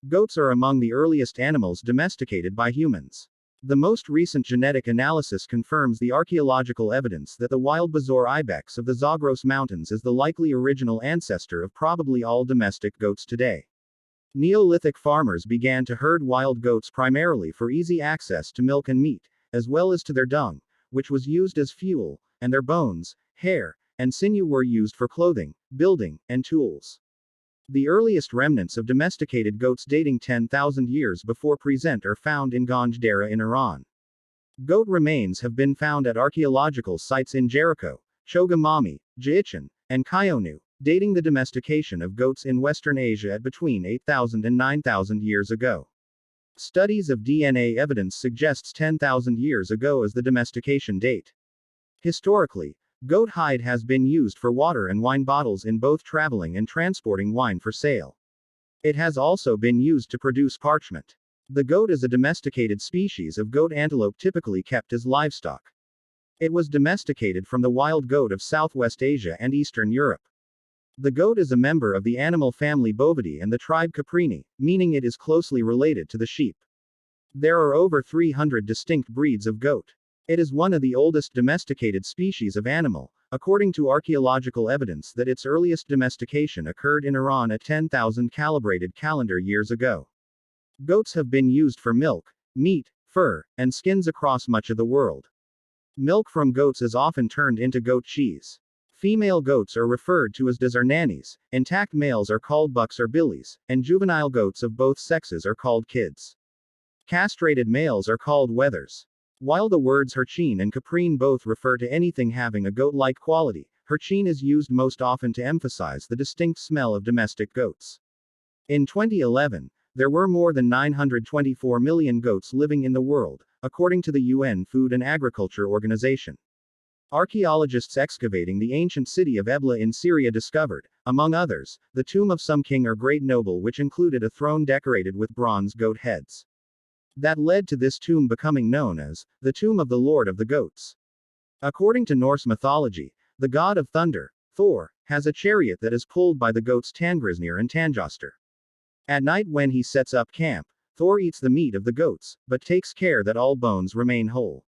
Goats are among the earliest animals domesticated by humans. The most recent genetic analysis confirms the archaeological evidence that the wild Bezoar ibex of the Zagros Mountains is the likely original ancestor of probably all domestic goats today. Neolithic farmers began to herd wild goats primarily for easy access to milk and meat, as well as to their dung, which was used as fuel, and their bones, hair, and sinew were used for clothing, building, and tools. The earliest remnants of domesticated goats dating 10,000 years before present are found in Ganj Dareh in Iran. Goat remains have been found at archaeological sites in Jericho, Chogamami, Jiichin, and Kyonu, dating the domestication of goats in Western Asia at between 8,000 and 9,000 years ago. Studies of DNA evidence suggests 10,000 years ago as the domestication date. Historically, goat hide has been used for water and wine bottles in both traveling and transporting wine for sale. It has also been used to produce parchment. The goat is a domesticated species of goat antelope typically kept as livestock. It was domesticated from the wild goat of Southwest Asia and Eastern Europe. The goat is a member of the animal family Bovidae and the tribe Caprini, meaning it is closely related to the sheep. There are over 300 distinct breeds of goat. It is one of the oldest domesticated species of animal, according to archaeological evidence that its earliest domestication occurred in Iran at 10,000 calibrated calendar years ago. Goats have been used for milk, meat, fur, and skins across much of the world. Milk from goats is often turned into goat cheese. Female goats are referred to as das or nannies, intact males are called bucks or billies, and juvenile goats of both sexes are called kids. Castrated males are called wethers. While the words Hircine and Caprine both refer to anything having a goat-like quality, Hircine is used most often to emphasize the distinct smell of domestic goats. In 2011, there were more than 924 million goats living in the world, according to the UN Food and Agriculture Organization. Archaeologists excavating the ancient city of Ebla in Syria discovered, among others, the tomb of some king or great noble which included a throne decorated with bronze goat heads. That led to this tomb becoming known as the Tomb of the Lord of the Goats. According to Norse mythology, the god of thunder, Thor, has a chariot that is pulled by the goats Tangrisnir and Tanjoster. At night when he sets up camp, Thor eats the meat of the goats, but takes care that all bones remain whole.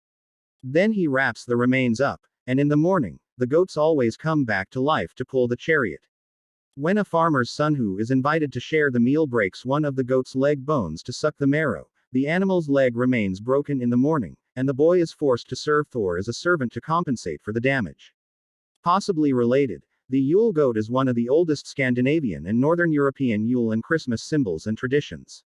Then he wraps the remains up, and in the morning, the goats always come back to life to pull the chariot. When a farmer's son who is invited to share the meal breaks one of the goat's leg bones to suck the marrow, the animal's leg remains broken in the morning, and the boy is forced to serve Thor as a servant to compensate for the damage. Possibly related, the Yule goat is one of the oldest Scandinavian and Northern European Yule and Christmas symbols and traditions.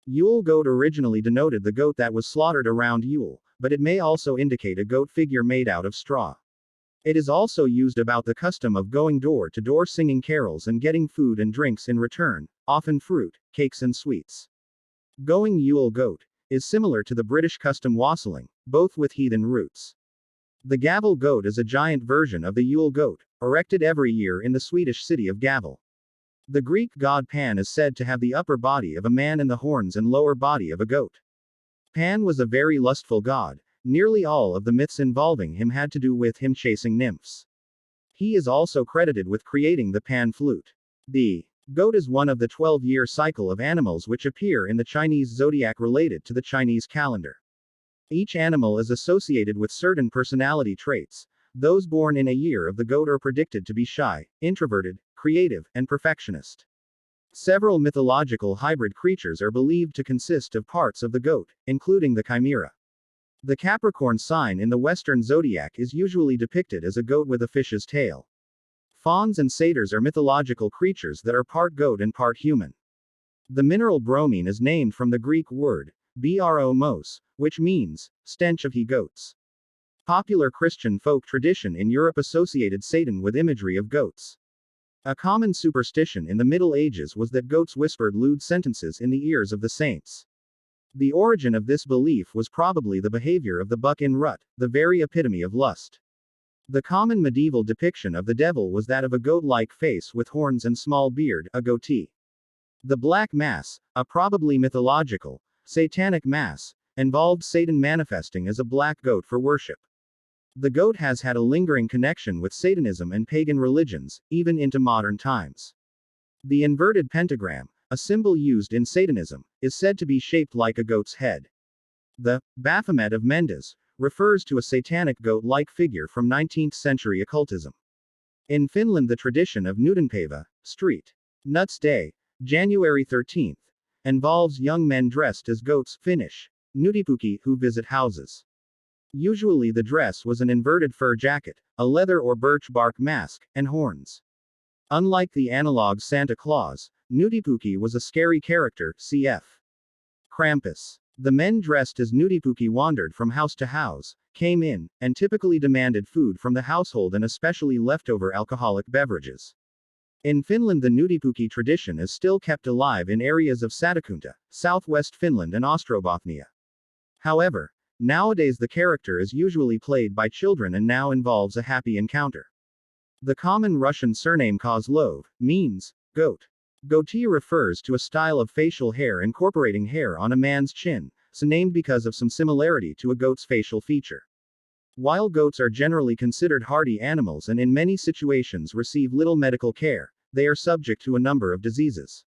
Yule goat originally denoted the goat that was slaughtered around Yule, but it may also indicate a goat figure made out of straw. It is also used about the custom of going door to door singing carols and getting food and drinks in return, often fruit, cakes and sweets. Going Yule goat is similar to the British custom wassailing, both with heathen roots. The Gavel goat is a giant version of the Yule goat, erected every year in the Swedish city of Gavel. The Greek god Pan is said to have the upper body of a man and the horns and lower body of a goat. Pan was a very lustful god. Nearly all of the myths involving him had to do with him chasing nymphs. He is also credited with creating the Pan flute. The goat is one of the 12-year cycle of animals which appear in the Chinese zodiac related to the Chinese calendar. Each animal is associated with certain personality traits. Those born in a year of the goat are predicted to be shy, introverted, creative, and perfectionist. Several mythological hybrid creatures are believed to consist of parts of the goat, including the chimera. The Capricorn sign in the Western zodiac is usually depicted as a goat with a fish's tail. Fauns and satyrs are mythological creatures that are part goat and part human. The mineral bromine is named from the Greek word, bromos, which means, stench of he-goats. Popular Christian folk tradition in Europe associated Satan with imagery of goats. A common superstition in the Middle Ages was that goats whispered lewd sentences in the ears of the saints. The origin of this belief was probably the behavior of the buck in rut, the very epitome of lust. The common medieval depiction of the devil was that of a goat-like face with horns and small beard, a goatee. The Black Mass, a probably mythological, satanic mass, involved Satan manifesting as a black goat for worship. The goat has had a lingering connection with Satanism and pagan religions, even into modern times. The inverted pentagram, a symbol used in Satanism, is said to be shaped like a goat's head. The Baphomet of Mendes refers to a satanic goat-like figure from 19th century occultism. In Finland, the tradition of Nuudenpäivä, Street Nuts Day, January 13th, involves young men dressed as goats, Finnish Nutipukki, who visit houses. Usually the dress was an inverted fur jacket, a leather or birch bark mask, and horns. Unlike the analog Santa Claus, Nutipukki was a scary character, cf. Krampus. The men dressed as Nutipukki wandered from house to house, came in, and typically demanded food from the household and especially leftover alcoholic beverages. In Finland, the Nutipukki tradition is still kept alive in areas of Satakunta, southwest Finland, and Ostrobothnia. However, nowadays the character is usually played by children and now involves a happy encounter. The common Russian surname Kozlov means goat. Goatee refers to a style of facial hair incorporating hair on a man's chin, so named because of some similarity to a goat's facial feature. While goats are generally considered hardy animals and in many situations receive little medical care, they are subject to a number of diseases.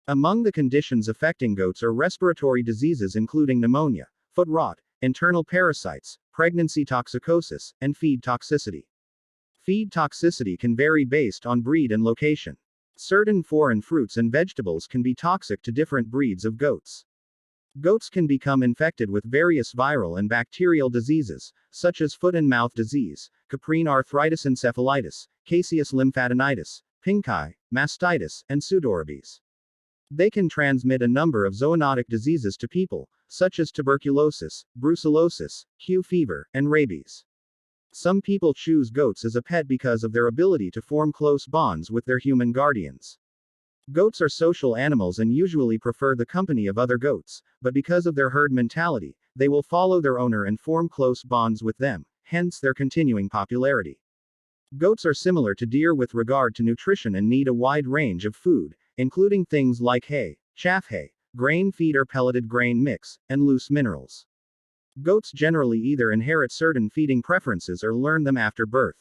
Among the conditions affecting goats are respiratory diseases including pneumonia, foot rot, internal parasites, pregnancy toxicosis, and feed toxicity. Feed toxicity can vary based on breed and location. Certain foreign fruits and vegetables can be toxic to different breeds of goats. Goats can become infected with various viral and bacterial diseases, such as foot and mouth disease, caprine arthritis encephalitis, caseous lymphadenitis, pink eye, mastitis, and pseudorabies. They can transmit a number of zoonotic diseases to people, such as tuberculosis, brucellosis, Q fever, and rabies. Some people choose goats as a pet because of their ability to form close bonds with their human guardians. Goats are social animals and usually prefer the company of other goats, but because of their herd mentality, they will follow their owner and form close bonds with them, hence their continuing popularity. Goats are similar to deer with regard to nutrition and need a wide range of food, including things like hay, chaff hay, grain feed or pelleted grain mix, and loose minerals. Goats generally either inherit certain feeding preferences or learn them after birth.